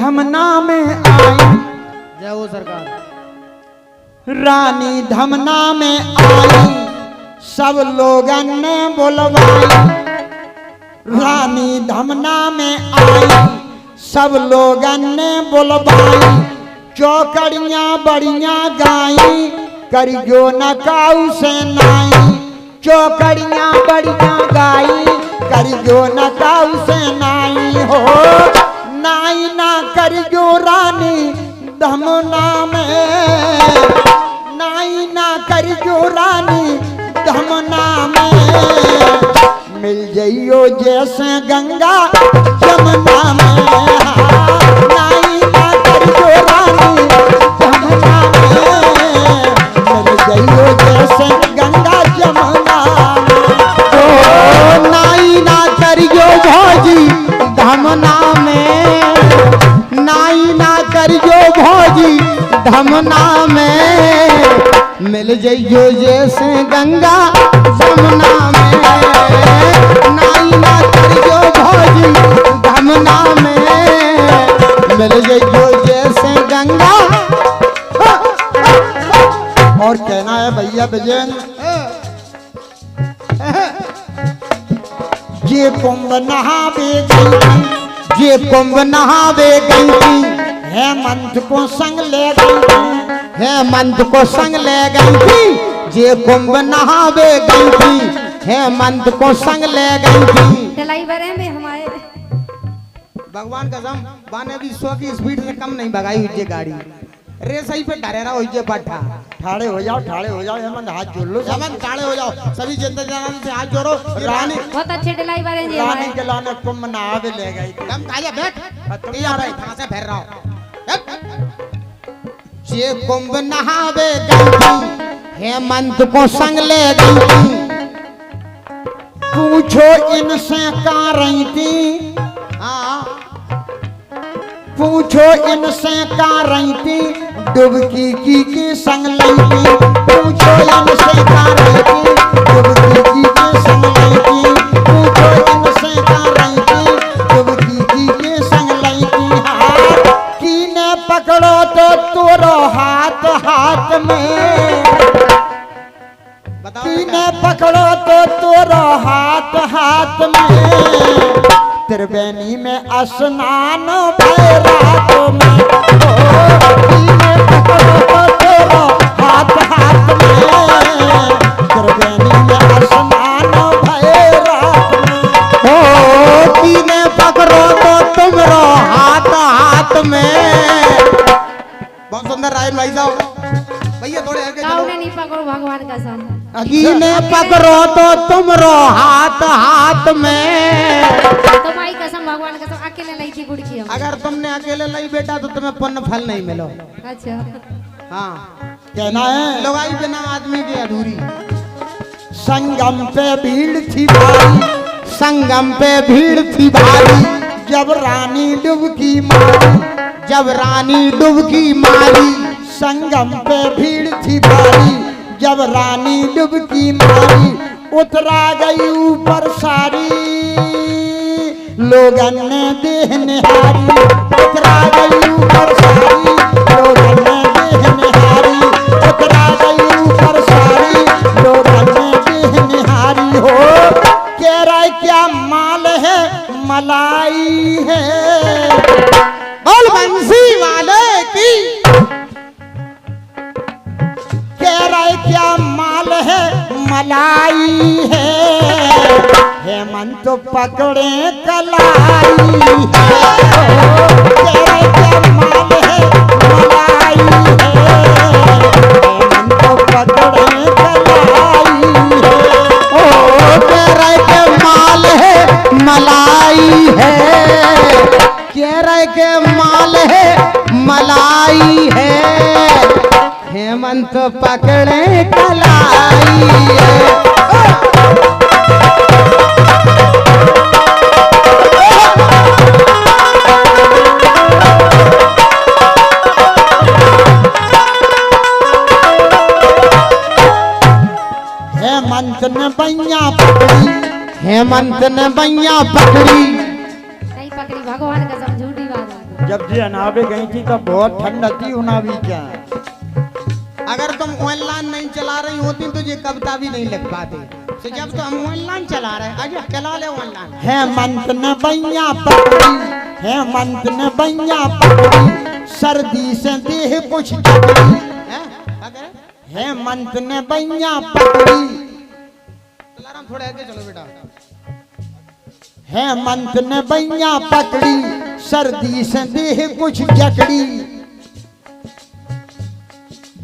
धमना में आई। जय हो सरकार। रानी धमना में आई, सब लोगन ने बुलवाई। रानी धमना में आई, सब लोगन ने बुलवाई। चौकड़ियाँ बड़ियाँ गाई, करियो न काऊ से नाई। चौकड़ियाँ बड़ियाँ गाई, करियो न काऊ से नाई हो। नाई ना करियो रानी धमना में, नाई ना करियो रानी धमना में। मिल जाइयो जैसे गंगा जमुना में। नाई ना करियो रानी धमना में, मिल जाइयो जैसे गंगा जमुना में। ओ नाई ना करियो भौजी धमना में, नाई ना करियो भौजी धमना में। मिल जाइयो जैसे गंगा जमुना में। नाई ना करियो भौजी धमना में, मिल जाइयो जैसे गंगा। और कहना है भैया विजयन, ये कुंभ नहावे गई, ये कुंभ नहावे गई थी, हेमंत को संग ले गई थी। हेमंत को संग ले गई थी। ये कुंभ नहावे गई थी, हेमंत को संग ले गई थी। ड्राइवर में हमारे भगवान कसम बाने भी 100 की स्पीड से कम नहीं भगाई हुई ये गाड़ी। रे सही पे डरेरा हो ये पट्टा। ठाड़े हो जाओ, ठाड़े हो जाओ, हेमंत हाथ जोड़ लो। हेमंत ठाड़े हो जाओ, सभी जनता जनार्दन से हाथ जोड़ो। रानी बहुत अच्छे ड्राइवर हैं जी रानी हमारे। के लाने कुंभ नहावे ले गई थी। कम काया बैठ, तुम यार कहां से फेर रहा हो। ये कुंभ नहावे गई थी, हेमंत को संग ले गई थी। पूछो इनसे कहाँ रही थी, हाँ पूछो इनसे कहाँ रही थी, डुबकी की संग ली थी। पूछो इनसे कहाँ रही थी, डुबकी की संग ली थी। पूछो इनसे कहाँ रही थी, डुबकी की संग ली थी। हाथ कीने पकड़ो तो तोरो हाथ हाथ में। कीने पकड़ो तो तोरो हाथ हाथ में। त्रिवेणी में स्नान भय रात में। कीने पकड़ो तो तोरो हाथ हाथ में। त्रिवेणी में स्नान भय रात में। ओ कीने पकड़ो तो तुमरो हाथ हाथ में। बहुत सुंदर रायन भाई साहब। भैया थोड़े आगे चलो। नहीं पकड़ो भगवान का सम। कीने पकड़ो तो तुमरो हाथ हाथ में। तो भाई कसम भगवान कसम अकेले नहीं थी गुड़की हम। अगर तुमने अकेले नहीं बेटा तो तुम्हें पुण्य फल नहीं मिलो। अच्छा हाँ कहना है लुगाई बिना आदमी की अधूरी। संगम पे भीड़ थी भारी, संगम पे भीड़ थी भारी, जब रानी डुबकी मारी। जब रानी डुबकी मारी। संगम पे भीड़ थी भारी, जब रानी डुबकी मारी। उतरा गई ऊपर सारी, लोगन ने देह निहारी। उतरा गई ऊपर सारी, लोगन ने देह निहारी। उतरा गई ऊपर सारी, लोगन ने देह निहारी। हो कह रहा क्या माल है, मलाई है। बोल बंसी वाले की। कह रहे क्या माल है, मलाई है। हेमंत पकड़े कलाई है। कह रहे क्या माल है, मलाई है। हेमंत पकड़े कलाई है। ओ कह रहे के माल है मलाई है। कह रहे के माल है मलाई है। हेमंत पकड़े कलाई है। हेमंत ने बैया पकड़ी, हेमंत ने बैया पकड़ी। नहीं पकड़ी भगवान कसम झूठी बात है। जब जी अनावे गई थी तब बहुत ठंड थी उनावी क्या। अगर तुम ऑनलाइन नहीं चला रही होती तो ये कविता भी नहीं लिख पाते। तो जब तो हम ऑनलाइन चला रहे हैं, आजा चला ले ऑनलाइन। हेमंत ने बैया पकड़ी, हेमंत ने बैया पकड़ी, सर्दी से देह कुछ जकड़ी। हेमंत ने बैया पकड़ी, थोड़ा आगे चलो बेटा। हेमंत ने बैया पकड़ी, सर्दी से देह कुछ जकड़ी।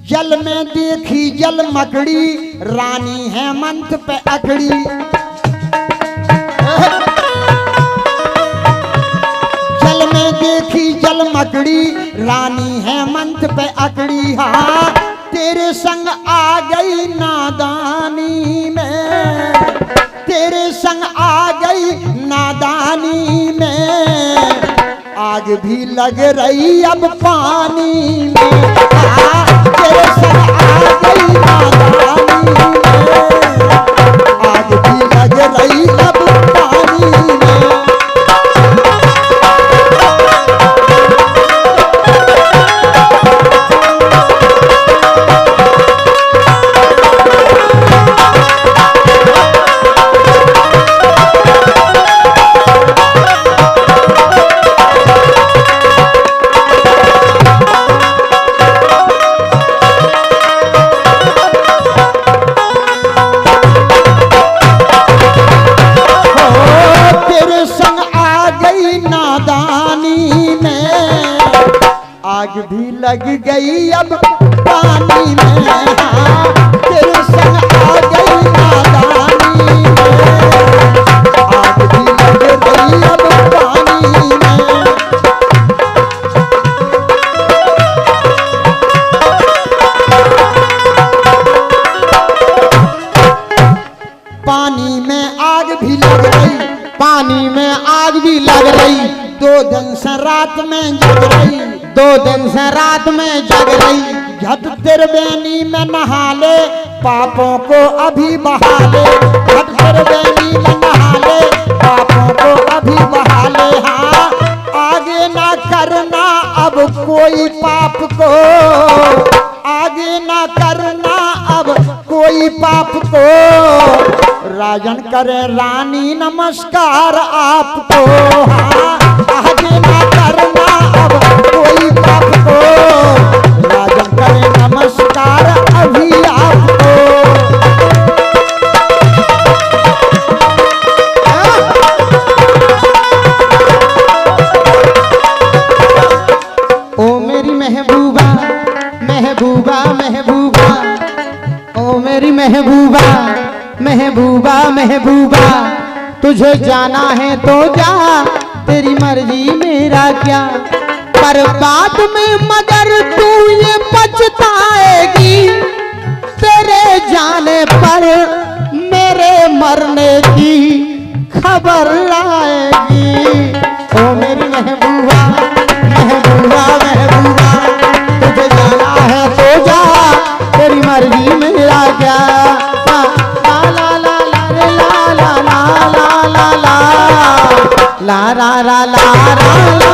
जल में देखी जल मकड़ी, रानी हेमंत पे अकड़ी। जल में देखी जल मकड़ी, रानी हेमंत पे अकड़ी। हाँ तेरे संग आ गई नादानी में, तेरे संग आ गई नादानी में, आग भी लग रही अब पानी में। तेरे संग आ गई नादानी में, आग भी लग रही अब पानी में। आग भी लग गई अब पानी में। हाँ तेरे संग आ गई नादानी में, आग भी लग गई अब पानी में। पानी में आग भी लग रही, पानी में आग भी लग रही। 2 दिन से रात में जग रही, 2 दिन से रात में जग रही। झट त्रिवेणी में नहा ले, पापों को अभी बहा ले। झट त्रिवेणी में नहा ले, पापों को अभी बहा ले। हाँ आगे ना करना अब कोई पाप को, आगे ना करना अब कोई पाप को। राजन करे रानी नमस्कार आपको। हाँ आगे ना करना अब कोई पाप को, राजन करे नमस्कार अभी आपको। ओ मेरी महबूबा महबूबा महबूबा, ओ मेरी महबूबा महबूबा महबूबा, तुझे जाना है तो जा, तेरी मर्जी मेरा क्या। पर बाद में मगर तू ये पछताएगी, तेरे जाने पर मेरे मरने की खबर आएगी। ओ मेरी महबूबा महबूबा महबूबा, तुझे जाना है तो जा, तेरी मर्जी मेरा क्या। ला ला ला ला ला।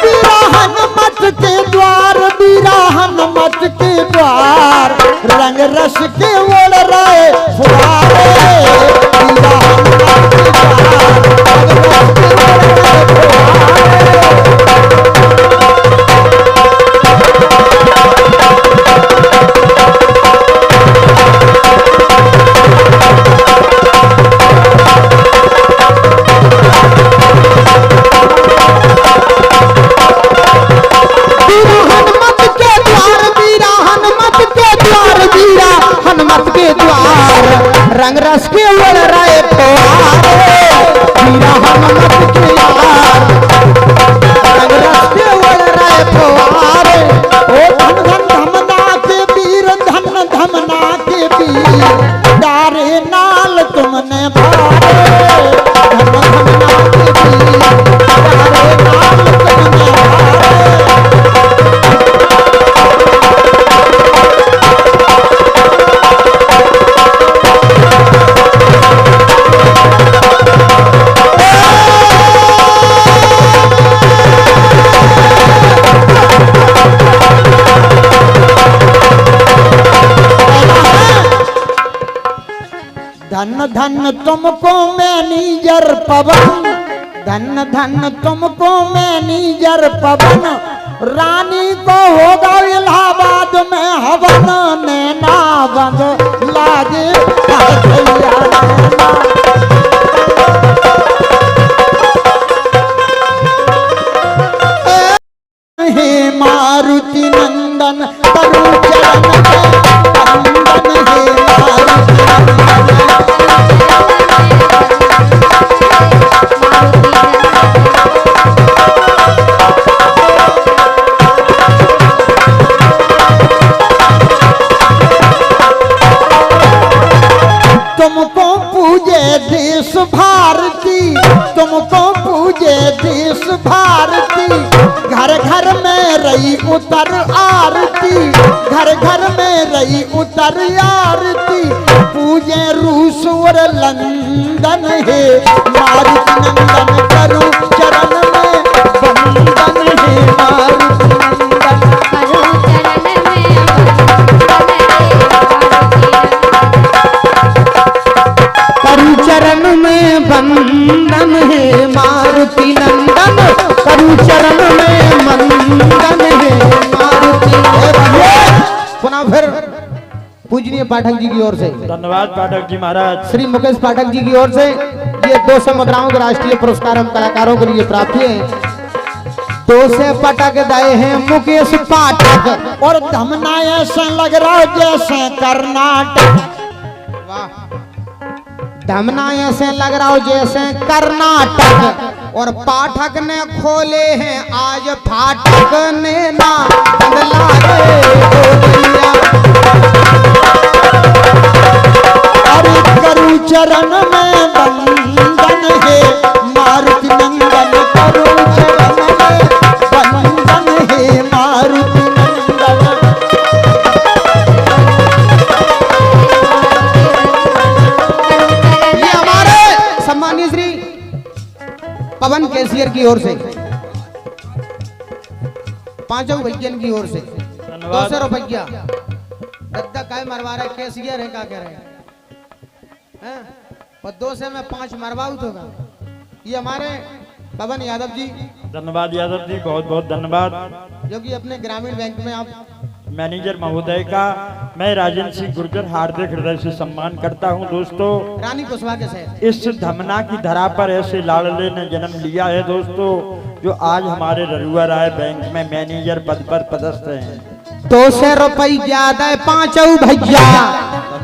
बिरहन मत के द्वार, बिरहन मत के द्वार, रंग रस के ओढ़ रहे फुहारे। बिरहन मत के द्वार, रंग रस के ओढ़ रहे फुहारे। रंग रस के ओढ़ रहे फुहारे। हीरा हनुमत के यार, रंग रस के ओढ़ रहे फुहारे। ओ धन धन धमना के वीर, धन धमना के वीर, डारे नाल तुमने भारे। धन धमना के वीर, डारे नाल तुमने भारे। धन धन तुमको मैनेजर पवन, धन धन तुमको मैनेजर पवन, रानी को होगा इलाहाबाद में हवन, नैना बंद लागे हे मारुति नंदन तरु चरण में वंदन, हे मारुति तुमको पूजे देश भारती, तुमको पूजे देश भारती, घर घर में रही उतर आरती, घर घर में रही उतर आरती, पूजे रूस और लंदन, हे मारुति नंदन करो चरण में वंदन, हे मारुति नंदन करु चरण में वंदन, हे मारुति नंदन करु चरण में वंदन, हे मारुति नंदन। पुनः फिर पूजनीय पाठक जी की ओर से धन्यवाद पाठक जी महाराज। श्री मुकेश पाठक जी की ओर से ये 200 मुद्राओं के राष्ट्रीय पुरस्कार हम कलाकारों के लिए प्राप्त हुए हैं। 200 पटक दए हैं मुकेश पाठक, और धमना ऐसा लग रहा है जैसे कर्नाटक, धमना ऐसे लग रहा हो जैसे कर्नाटक, और पाठक ने खोले हैं आज फाटक, ने ना बदला रे गोरिया। अरे करू चरण में वंदन, हे मारुति नंदन करू चरण में वंदन, हे मारुति नंदन। ये हमारे सम्मानीय श्री पवन कैशियर की ओर से, पांचों भैयन की ओर से 200 रुपया। गद्दा काय मरवा रहे, कैशियर है क्या कह रहे हैं? और 200 में 5 मरवाऊ तो का। ये हमारे पवन यादव जी, धन्यवाद यादव जी, बहुत बहुत धन्यवाद। जो कि अपने ग्रामीण बैंक में आप मैनेजर महोदय का मैं राजेंद्र सिंह गुर्जर हार्दिक हृदय से सम्मान करता हूं। दोस्तों, रानी कुशवाहा के साथ इस धमना की धरा पर ऐसे लाडले ने जन्म लिया है दोस्तों, जो आज हमारे ररुआ राय बैंक में मैनेजर पद पर पदस्थ हैं। 200 रुपया ज्यादा है पांचों भैया,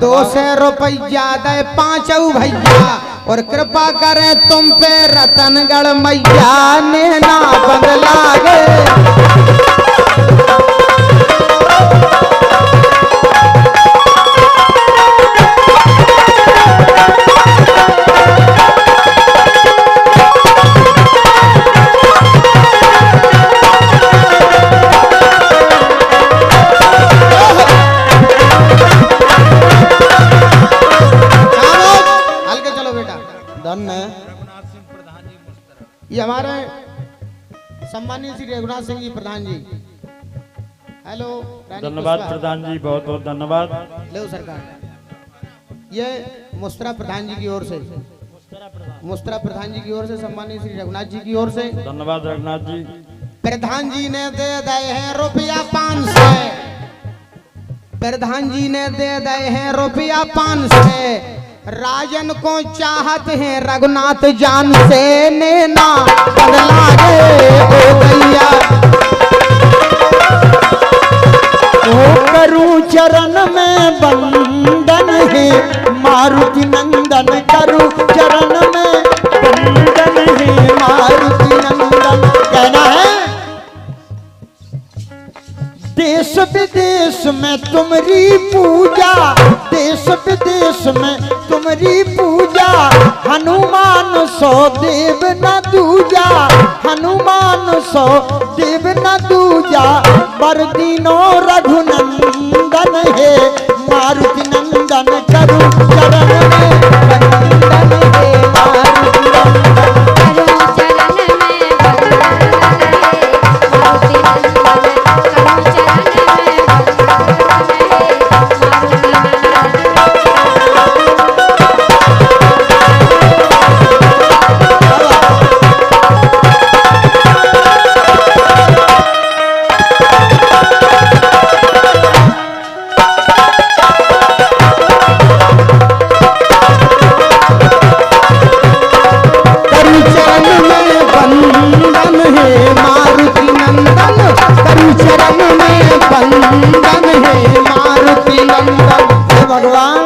200 रुपया ज्यादा है पांचों भैया, और कृपा करें तुम पे रतनगढ़ मैया, ने ना बदला गे। ये हमारे सम्मानित श्री रघुनाथ सिंह जी प्रधान जी, हेलो। धन्यवाद प्रधान जी, बहुत बहुत धन्यवाद। ले सरकार, ये मुस्त्रा प्रधान जी की ओर से, मुस्त्रा प्रधान जी की ओर से सम्मानित श्री रघुनाथ जी की ओर से धन्यवाद रघुनाथ जी। प्रधान जी ने दे दिए हैं रुपया 500, प्रधान जी ने दे दिए हैं रुपया 500, राजन को चाहत है रघुनाथ जान से, ने ना बदला गे ओ भैया। ओ करू चरण में वंदन, हे मारुति नंदन करू चरण में वंदन, हे मारुति नंदन। कहना है देश विदेश में तुम्हारी पूजा, देश विदेश में तुम्हारी पूजा, हनुमान सो देव न दूजा, हनुमान सो देव न दूजा, बरदीनो रघुनंदन, हे मारुति नंदन करू चरण में वंदन, हे मारुति नंदन। भगवान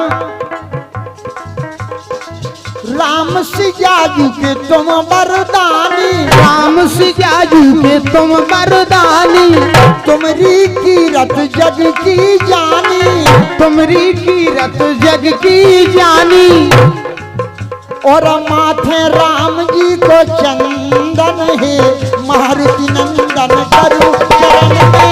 राम सियाजू के तुम वरदानी, राम सियाजू के तुम वरदानी, तुमरी कीरत जग की जानी, तुमरी कीरत जग की जानी। और माथे राम जी को चंदन है, मारुति नंदन करूं चरण में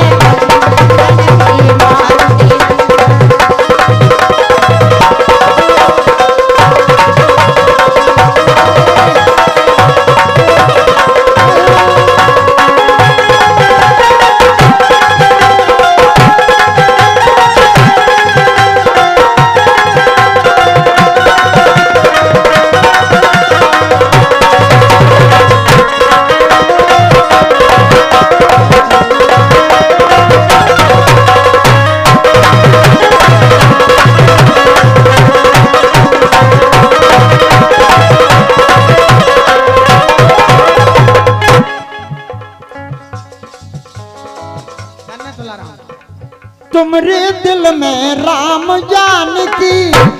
तुमरे दिल में राम जानकी,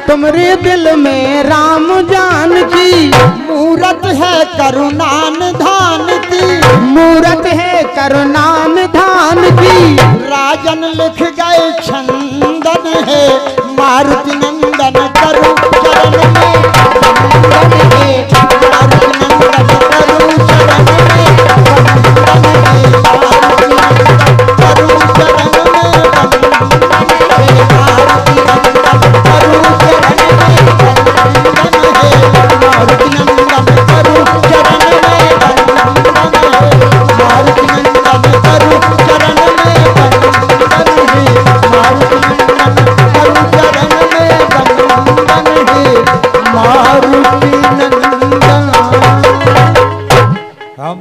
तुमरे दिल में राम जानकी, मूरत है करुणान धान की, मूरत है करुणान धान की। राजन लिख गए छंदन है, मारुति नंदन करूं चरण में वंदन है, मारुति नंदन करूं चरण में वंदन है, मारुति नंदन करूं चरण में वंदन है, मारुति नंदन करूं चरण में वंदन है, मारुति नंदन करूं चरण में वंदन है, मारुति नंदन करूं चरण में वंदन है, मारुति नंदन करूं चरण में वंदन है, मारुति नंदन।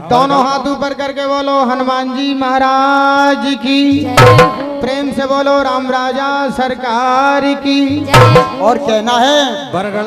दोनों हाथ ऊपर करके बोलो हनुमान जी महाराज की, प्रेम से बोलो राम राजा सरकार की। और कहना है बरगढ़